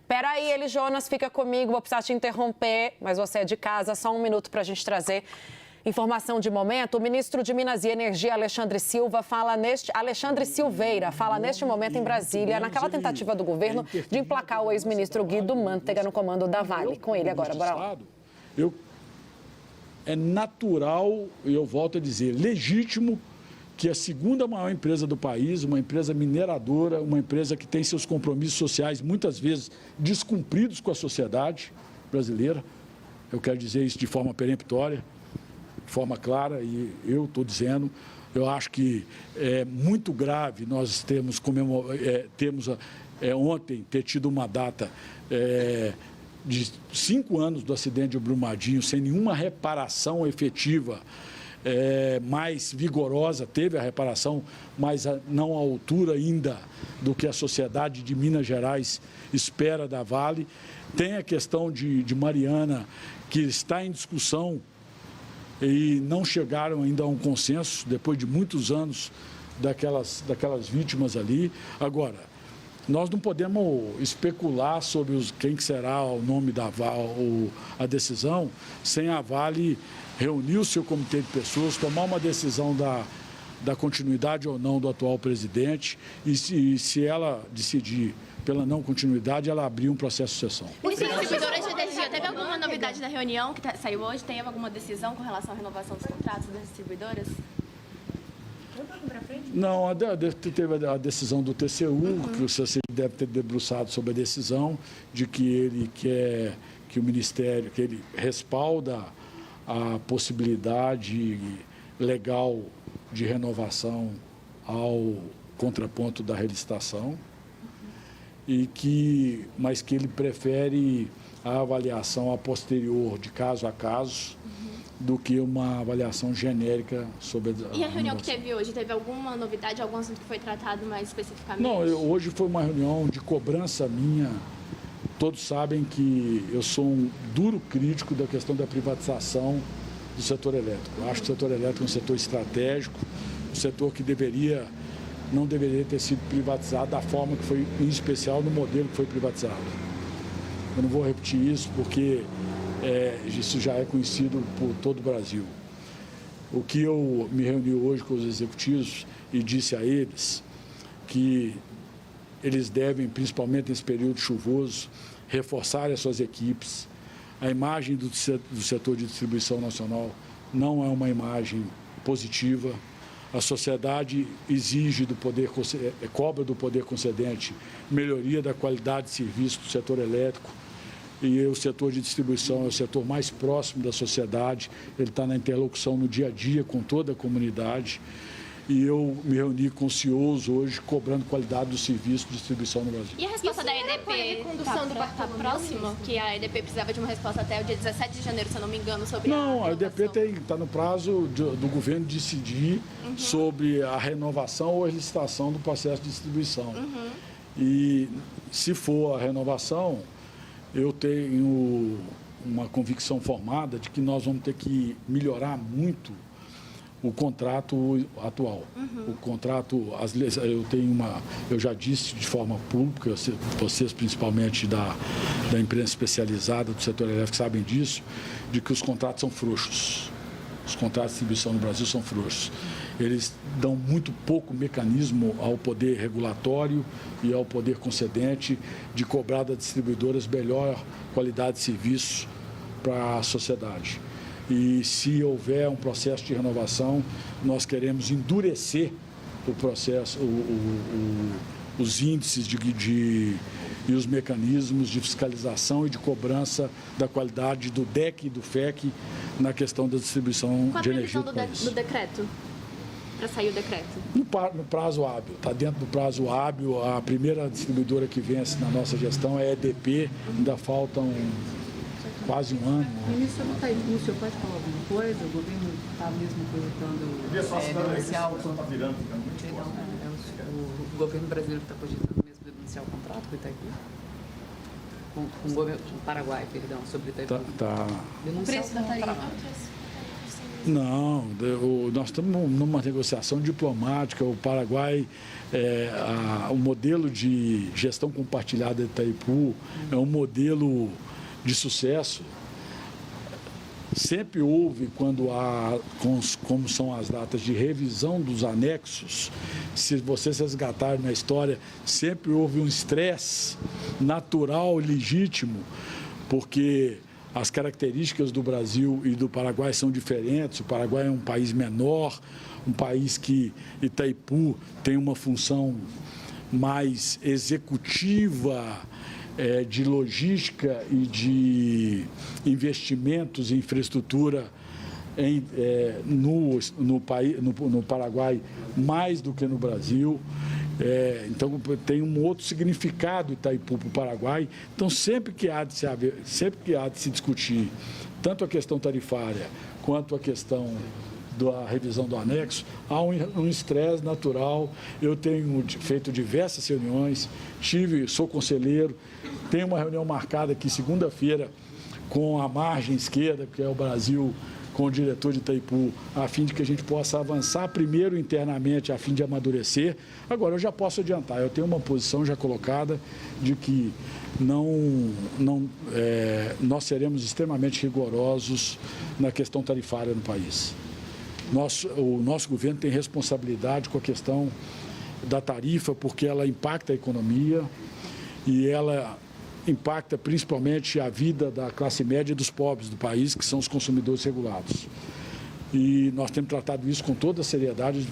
Peraí, Eli Jonas, fica comigo, vou precisar te interromper, mas você é de casa, só um minuto para a gente trazer informação de momento. O ministro de Minas e Energia, Alexandre Silveira, fala neste momento em Brasília, naquela tentativa do governo de emplacar o ex-ministro Guido Mantega no comando da Vale. Com ele agora, bora lá. É natural, e eu volto a dizer, legítimo, que a segunda maior empresa do país, uma empresa mineradora, uma empresa que tem seus compromissos sociais muitas vezes descumpridos com a sociedade brasileira, eu quero dizer isso de forma peremptória, de forma clara, e eu estou dizendo, eu acho que é muito grave nós temos ontem ter tido uma data de 5 anos do acidente de Brumadinho sem nenhuma reparação efetiva, mais vigorosa, teve a reparação, mas não à altura ainda do que a sociedade de Minas Gerais espera da Vale. Tem a questão de Mariana, que está em discussão e não chegaram ainda a um consenso, depois de muitos anos daquelas vítimas ali. Agora, nós não podemos especular sobre quem que será o nome da Vale, a decisão, sem a Vale reunir o seu comitê de pessoas, tomar uma decisão da continuidade ou não do atual presidente e se ela decidir pela não continuidade, ela abrir um processo de sucessão. Distribuidoras de energia, teve alguma novidade da reunião que saiu hoje? Tem alguma decisão com relação à renovação dos contratos das distribuidoras? Não, teve a decisão do TCU, que o CCI deve ter debruçado sobre a decisão de que ele quer que o Ministério, que ele respalda a possibilidade legal de renovação ao contraponto da relicitação, mas que ele prefere a avaliação a posterior, de caso a caso, do que uma avaliação genérica sobre a E a reunião que teve hoje, teve alguma novidade, algum assunto que foi tratado mais especificamente? Não, hoje foi uma reunião de cobrança minha. Todos sabem que eu sou um duro crítico da questão da privatização do setor elétrico. Eu acho que o setor elétrico é um setor estratégico, um setor que não deveria ter sido privatizado da forma que foi, em especial no modelo que foi privatizado. Eu não vou repetir isso porque isso já é conhecido por todo o Brasil. O que eu me reuni hoje com os executivos e disse a eles que eles devem, principalmente nesse período chuvoso, reforçar as suas equipes. A imagem do setor de distribuição nacional não é uma imagem positiva. A sociedade exige cobra do poder concedente melhoria da qualidade de serviço do setor elétrico. E o setor de distribuição é o setor mais próximo da sociedade, ele está na interlocução no dia a dia com toda a comunidade. E eu me reuni com CEOs hoje, cobrando qualidade do serviço de distribuição no Brasil. E a resposta da EDP está próximo? Que a EDP precisava de uma resposta até o dia 17 de janeiro, se eu não me engano, sobre a EDP está no prazo do governo decidir sobre a renovação ou a licitação do processo de distribuição. E se for a renovação, eu tenho uma convicção formada de que nós vamos ter que melhorar muito o contrato atual. O contrato, eu já disse de forma pública, vocês principalmente da imprensa especializada do setor elétrico sabem disso, de que os contratos são frouxos. Os contratos de distribuição no Brasil são frouxos. Eles dão muito pouco mecanismo ao poder regulatório e ao poder concedente de cobrar das distribuidoras melhor qualidade de serviço para a sociedade. E se houver um processo de renovação, nós queremos endurecer o processo, os índices e os mecanismos de fiscalização e de cobrança da qualidade do DEC e do FEC na questão da distribuição de energia do país. Do decreto? Para sair o decreto? No prazo hábil. Está dentro do prazo hábil. A primeira distribuidora que vence na nossa gestão é a EDP. Ainda faltam quase um ano. Ministro, o senhor pode falar alguma coisa? O governo está mesmo cogitando denunciar o contrato? O governo brasileiro está cogitando mesmo denunciar o contrato com o Itaipu? Com o governo do Paraguai, perdão, sobre o Itaipu. Tá. Denunciar o contrato. Não, nós estamos numa negociação diplomática. O Paraguai, o modelo de gestão compartilhada de Itaipu é um modelo de sucesso. Sempre houve, quando como são as datas de revisão dos anexos, se vocês resgatarem na história, sempre houve um estresse natural e legítimo, porque as características do Brasil e do Paraguai são diferentes. O Paraguai é um país menor, um país que Itaipu tem uma função mais executiva, de logística e de investimentos em infraestrutura no Paraguai mais do que no Brasil. Então, tem um outro significado Itaipu para o Paraguai. Então, sempre que há de se discutir tanto a questão tarifária quanto a questão da revisão do anexo, há um estresse natural. Eu tenho feito diversas reuniões, sou conselheiro, tenho uma reunião marcada aqui segunda-feira com a margem esquerda, que é o Brasil, com o diretor de Itaipu, a fim de que a gente possa avançar primeiro internamente, a fim de amadurecer. Agora, eu já posso adiantar, eu tenho uma posição já colocada de que nós seremos extremamente rigorosos na questão tarifária no país. O nosso governo tem responsabilidade com a questão da tarifa, porque ela impacta a economia e ela impacta principalmente a vida da classe média e dos pobres do país, que são os consumidores regulados. E nós temos tratado isso com toda a seriedade,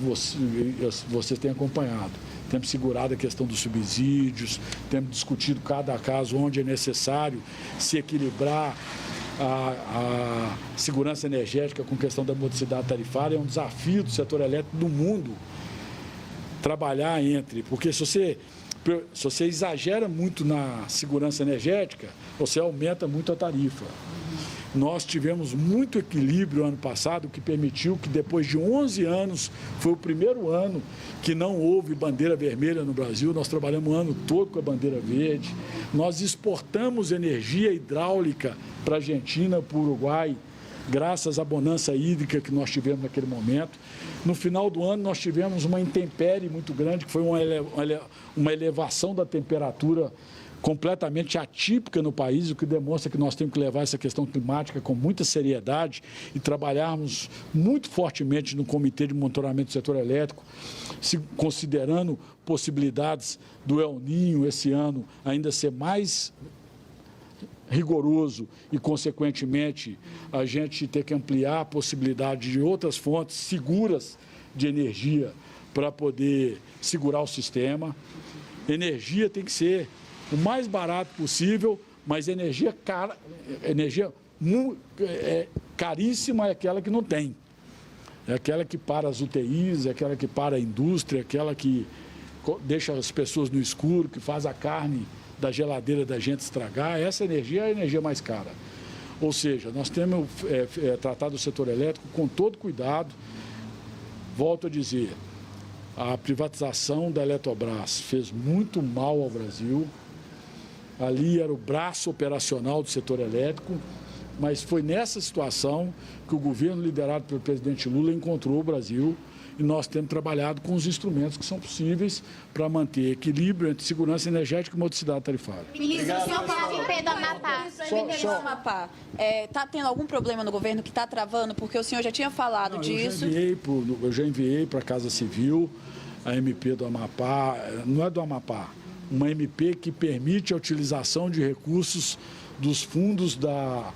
vocês têm acompanhado. Temos segurado a questão dos subsídios, temos discutido cada caso onde é necessário se equilibrar a segurança energética com questão da modicidade tarifária. É um desafio do setor elétrico do mundo trabalhar porque se você exagera muito na segurança energética, você aumenta muito a tarifa. Nós tivemos muito equilíbrio ano passado, que permitiu que depois de 11 anos, foi o primeiro ano que não houve bandeira vermelha no Brasil. Nós trabalhamos o ano todo com a bandeira verde. Nós exportamos energia hidráulica para a Argentina, para o Uruguai, graças à bonança hídrica que nós tivemos naquele momento. No final do ano, nós tivemos uma intempérie muito grande, que foi uma elevação da temperatura completamente atípica no país, o que demonstra que nós temos que levar essa questão climática com muita seriedade e trabalharmos muito fortemente no Comitê de Monitoramento do Setor Elétrico, considerando possibilidades do El Niño esse ano ainda ser mais rigoroso e, consequentemente, a gente ter que ampliar a possibilidade de outras fontes seguras de energia para poder segurar o sistema. Energia tem que ser o mais barato possível, mas energia cara, caríssima é aquela que não tem. É aquela que para as UTIs, é aquela que para a indústria, é aquela que deixa as pessoas no escuro, que faz a carne da geladeira da gente estragar. Essa energia é a energia mais cara. Ou seja, nós temos tratado o setor elétrico com todo cuidado. Volto a dizer, a privatização da Eletrobras fez muito mal ao Brasil. Ali era o braço operacional do setor elétrico, mas foi nessa situação que o governo liderado pelo presidente Lula encontrou o Brasil e nós temos trabalhado com os instrumentos que são possíveis para manter equilíbrio entre segurança energética e modicidade tarifária. Ministro, o senhor fala do MP do Amapá. Amapá, está tendo algum problema no governo que está travando? Porque o senhor já tinha falado disso. Eu já enviei para a Casa Civil a MP do Amapá, não é do Amapá, uma MP que permite a utilização de recursos dos fundos da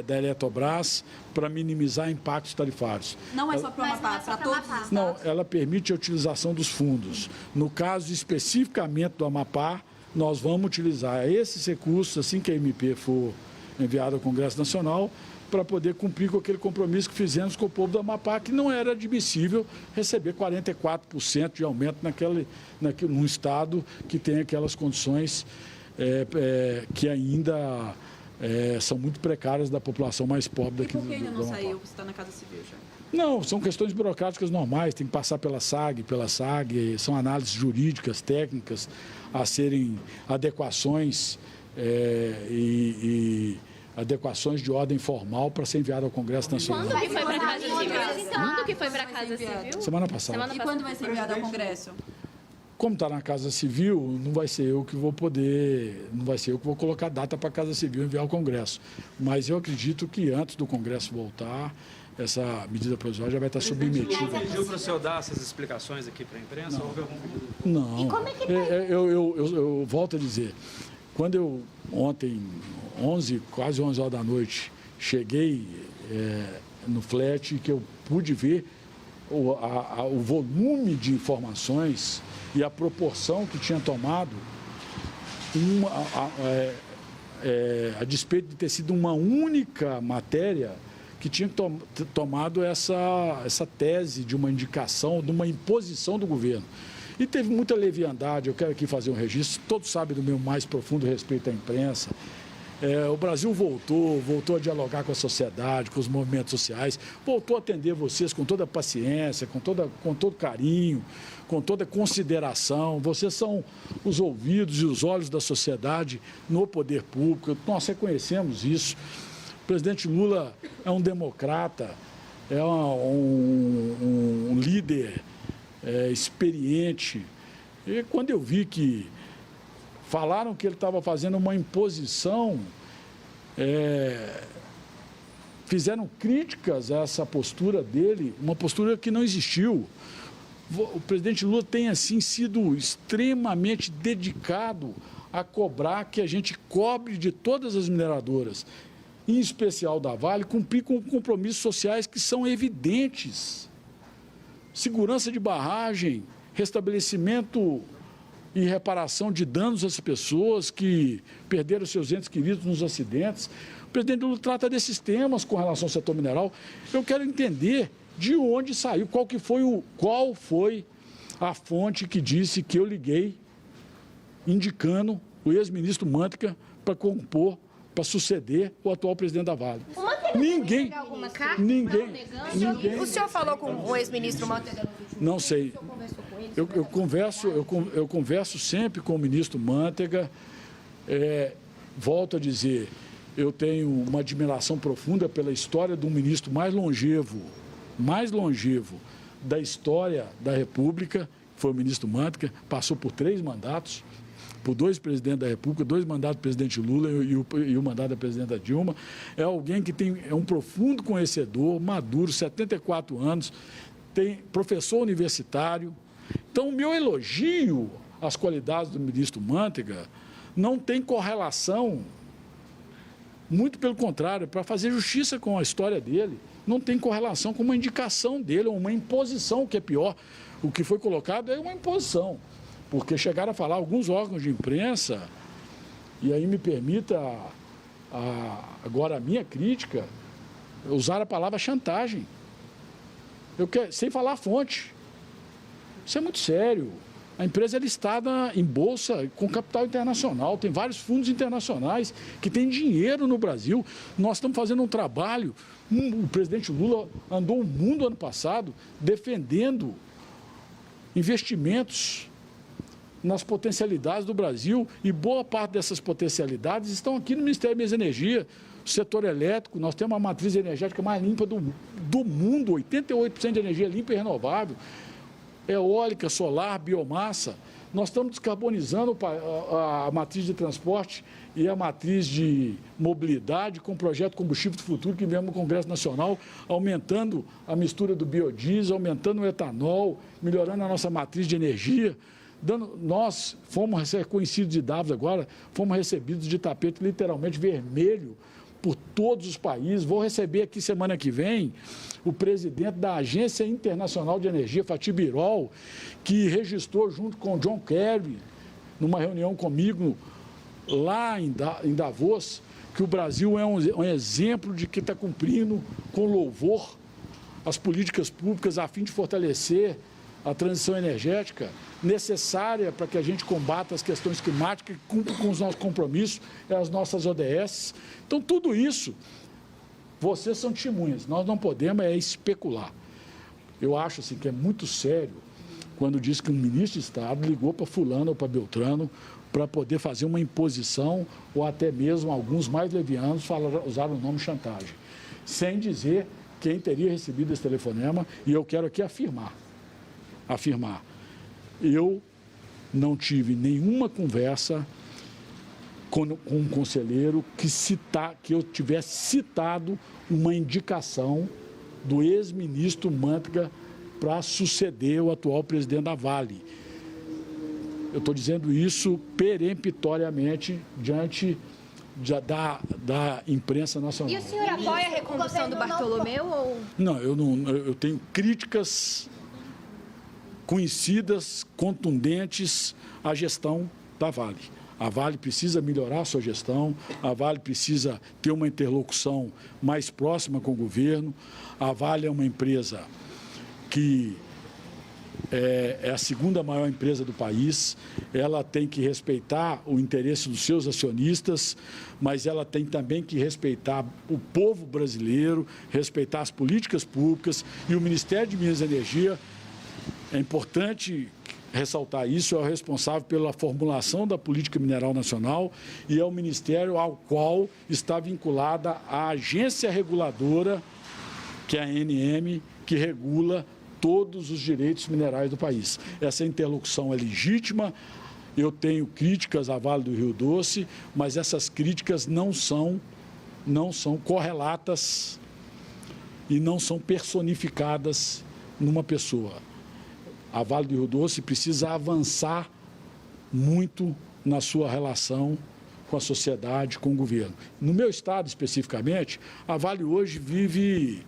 Eletrobras para minimizar impactos tarifários. Não é só para o Amapá, para todos os estados? Não, ela permite a utilização dos fundos. No caso especificamente do Amapá, nós vamos utilizar esses recursos assim que a MP for enviada ao Congresso Nacional, para poder cumprir com aquele compromisso que fizemos com o povo do Amapá, que não era admissível receber 44% de aumento num estado que tem aquelas condições que ainda são muito precárias da população mais pobre daqui do Amapá. Por que ainda não saiu? Você está na Casa Civil já? Não, são questões burocráticas normais, tem que passar pela SAG, são análises jurídicas, técnicas, a serem adequações adequações de ordem formal para ser enviado ao Congresso Nacional. Quando que foi para a Casa Civil? Quando que foi para a Casa Civil? Semana passada. E quando vai ser enviado ao Congresso? Como está na Casa Civil, não vai ser eu que vou colocar data para a Casa Civil enviar ao Congresso. Mas eu acredito que antes do Congresso voltar, essa medida provisória já vai estar submetida. Pediu para o senhor dar essas explicações aqui para a imprensa? Ou houve algum pedido? Não. Eu volto a dizer, quando eu ontem, quase 11 horas da noite, cheguei no flat, que eu pude ver o volume de informações e a proporção que tinha tomado, a despeito de ter sido uma única matéria que tinha tomado essa tese de uma indicação, de uma imposição do governo. E teve muita leviandade, eu quero aqui fazer um registro, todos sabem do meu mais profundo respeito à imprensa. O Brasil voltou a dialogar com a sociedade, com os movimentos sociais, voltou a atender vocês com toda paciência, com todo carinho, com toda consideração. Vocês são os ouvidos e os olhos da sociedade no poder público, nós reconhecemos isso. O presidente Lula é um democrata, é um líder experiente. E quando eu vi que falaram que ele estava fazendo uma imposição, fizeram críticas a essa postura dele, uma postura que não existiu. O presidente Lula tem, assim, sido extremamente dedicado a cobrar que a gente cobre de todas as mineradoras, em especial da Vale, cumprir com compromissos sociais que são evidentes. Segurança de barragem, restabelecimento e reparação de danos às pessoas que perderam seus entes queridos nos acidentes. O presidente Lula trata desses temas com relação ao setor mineral. Eu quero entender de onde saiu, qual foi a fonte que disse que eu liguei indicando o ex-ministro Manteiga para compor, para suceder o atual presidente da Vale. Ninguém. O senhor falou com o ex-ministro Manteiga? Não sei. Eu converso sempre com o ministro Manteiga. Volto a dizer, eu tenho uma admiração profunda pela história de um ministro mais longevo da história da República, foi o ministro Manteiga, passou por 3 mandatos, por 2 presidentes da República, 2 mandatos do presidente Lula e o mandato da presidenta Dilma. É alguém que é um profundo conhecedor, maduro, 74 anos, professor universitário. Então, o meu elogio às qualidades do ministro Manteiga não tem correlação, muito pelo contrário, para fazer justiça com a história dele, não tem correlação com uma indicação dele, ou uma imposição, o que é pior. O que foi colocado é uma imposição, porque chegaram a falar alguns órgãos de imprensa, e aí me permita agora a minha crítica, usar a palavra chantagem. Sem falar a fonte. Isso é muito sério. A empresa é listada em bolsa com capital internacional, tem vários fundos internacionais que têm dinheiro no Brasil. Nós estamos fazendo um trabalho. O presidente Lula andou o mundo ano passado defendendo investimentos nas potencialidades do Brasil, e boa parte dessas potencialidades estão aqui no Ministério das Energias. O setor elétrico, nós temos a matriz energética mais limpa do mundo, 88% de energia limpa e renovável. Eólica, solar, biomassa. Nós estamos descarbonizando a matriz de transporte e a matriz de mobilidade com o projeto Combustível do Futuro que viemos no Congresso Nacional, aumentando a mistura do biodiesel, aumentando o etanol, melhorando a nossa matriz de energia. Nós fomos reconhecidos de Davos agora, fomos recebidos de tapete literalmente vermelho por todos os países. Vou receber aqui semana que vem o presidente da Agência Internacional de Energia, Fatih Birol, que registrou junto com o John Kerry, numa reunião comigo lá em Davos, que o Brasil é um exemplo de que está cumprindo com louvor as políticas públicas a fim de fortalecer a transição energética necessária para que a gente combata as questões climáticas, cumpra com os nossos compromissos, as nossas ODS. Então, tudo isso, vocês são testemunhas, nós não podemos especular. Eu acho assim, que é muito sério quando diz que um ministro de Estado ligou para fulano ou para Beltrano para poder fazer uma imposição, ou até mesmo alguns mais levianos usaram o nome chantagem, sem dizer quem teria recebido esse telefonema, e eu quero aqui afirmar, eu não tive nenhuma conversa com um conselheiro que eu tivesse citado uma indicação do ex-ministro Manteiga para suceder o atual presidente da Vale. Eu estou dizendo isso peremptoriamente diante da imprensa nacional. E o senhor apoia a recondução do Bartolomeu? Ou... Não, eu tenho críticas conhecidas, contundentes à gestão da Vale. A Vale precisa melhorar a sua gestão, a Vale precisa ter uma interlocução mais próxima com o governo. A Vale é uma empresa que é a segunda maior empresa do país, ela tem que respeitar o interesse dos seus acionistas, mas ela tem também que respeitar o povo brasileiro, respeitar as políticas públicas, e o Ministério de Minas e Energia, é importante ressaltar isso, é o responsável pela formulação da política mineral nacional e é o ministério ao qual está vinculada a agência reguladora, que é a ANM, que regula todos os direitos minerais do país. Essa interlocução é legítima, eu tenho críticas à Vale do Rio Doce, mas essas críticas não são correlatas e não são personificadas numa pessoa. A Vale do Rio Doce precisa avançar muito na sua relação com a sociedade, com o governo. No meu estado, especificamente, a Vale hoje vive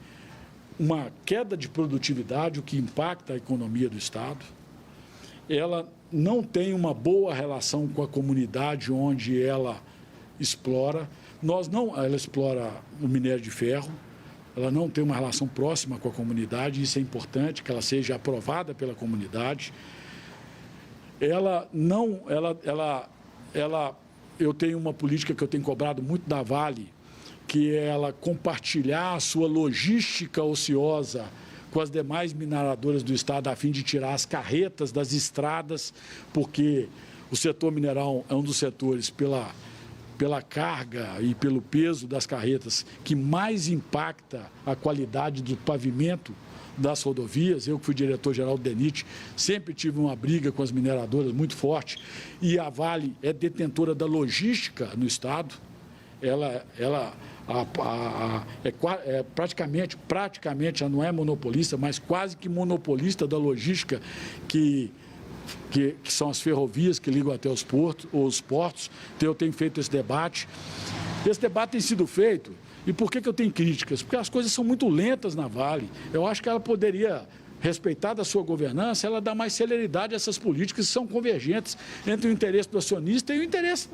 uma queda de produtividade, o que impacta a economia do estado. Ela não tem uma boa relação com a comunidade onde ela explora. Ela explora o minério de ferro, ela não tem uma relação próxima com a comunidade, isso é importante, que ela seja aprovada pela comunidade. Eu tenho uma política que eu tenho cobrado muito da Vale, que é ela compartilhar a sua logística ociosa com as demais mineradoras do estado, a fim de tirar as carretas das estradas, porque o setor mineral é um dos setores, pela carga e pelo peso das carretas, que mais impacta a qualidade do pavimento das rodovias. Eu que fui diretor-geral do DENIT, sempre tive uma briga com as mineradoras muito forte, e a Vale é detentora da logística no estado. Ela praticamente, ela não é monopolista, mas quase que monopolista da logística que são as ferrovias que ligam até os portos. Então, eu tenho feito esse debate. Esse debate tem sido feito. E por que eu tenho críticas? Porque as coisas são muito lentas na Vale. Eu acho que ela poderia, respeitar da sua governança, ela dá mais celeridade a essas políticas que são convergentes entre o interesse do acionista e o interesse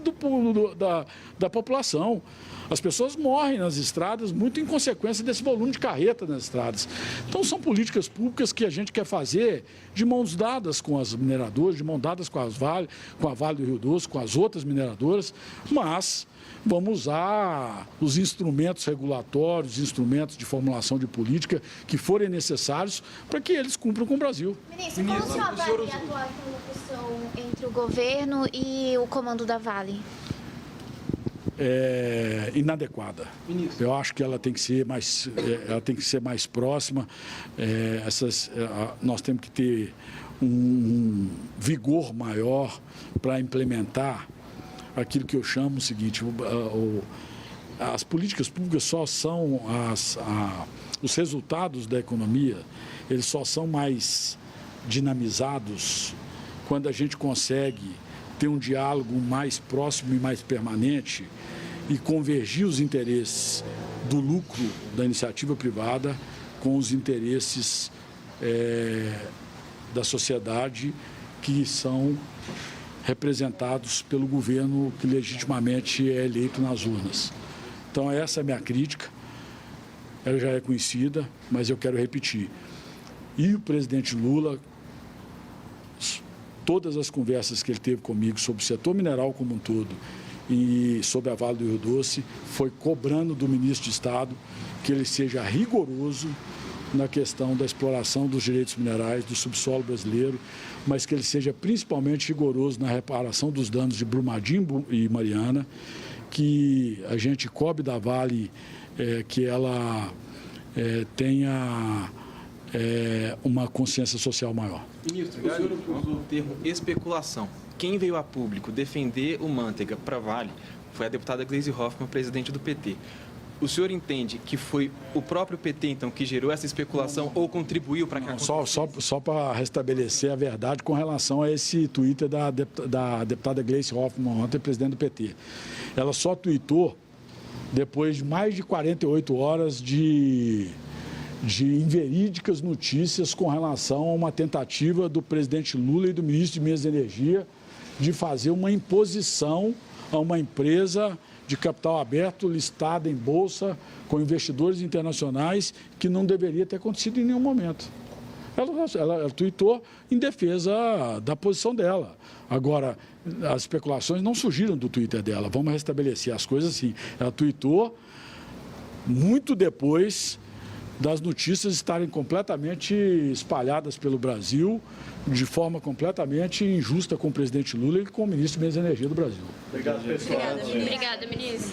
da população. As pessoas morrem nas estradas muito em consequência desse volume de carreta nas estradas. Então, são políticas públicas que a gente quer fazer de mãos dadas com as mineradoras, de mãos dadas com a Vale do Rio Doce, com as outras mineradoras, mas vamos usar os instrumentos regulatórios, instrumentos de formulação de política que forem necessários para que eles cumpram com o Brasil. Ministro, como o senhor avalia a atual interlocução entre o governo e o comando da Vale? É inadequada. Eu acho que ela tem que ser mais próxima. Nós temos que ter um vigor maior para implementar aquilo que eu chamo o seguinte: as políticas públicas só são os resultados da economia, eles só são mais dinamizados quando a gente consegue ter um diálogo mais próximo e mais permanente e convergir os interesses do lucro da iniciativa privada com os interesses da sociedade, que são representados pelo governo que legitimamente é eleito nas urnas. Então, essa é a minha crítica. Ela já é conhecida, mas eu quero repetir. E o presidente Lula, todas as conversas que ele teve comigo sobre o setor mineral como um todo e sobre a Vale do Rio Doce, foi cobrando do ministro de Estado que ele seja rigoroso na questão da exploração dos direitos minerais, do subsolo brasileiro, mas que ele seja principalmente rigoroso na reparação dos danos de Brumadinho e Mariana, que a gente cobre da Vale, que ela tenha uma consciência social maior. Ministro, o senhor usou o termo especulação. Quem veio a público defender o Manteiga para Vale foi a deputada Gleisi Hoffmann, presidente do PT. O senhor entende que foi o próprio PT, então, que gerou essa especulação ou contribuiu para que acontecesse? Só para restabelecer a verdade com relação a esse Twitter da deputada Gleisi Hoffmann, ontem presidente do PT. Ela só tweetou depois de mais de 48 horas de inverídicas notícias com relação a uma tentativa do presidente Lula e do ministro de Minas e Energia de fazer uma imposição a uma empresa de capital aberto, listada em bolsa, com investidores internacionais, que não deveria ter acontecido em nenhum momento. Ela tuitou em defesa da posição dela. Agora, as especulações não surgiram do Twitter dela. Vamos restabelecer as coisas assim. Ela tuitou muito depois das notícias estarem completamente espalhadas pelo Brasil, de forma completamente injusta com o presidente Lula e com o ministro de Minas e Energia do Brasil. Obrigada, ministro.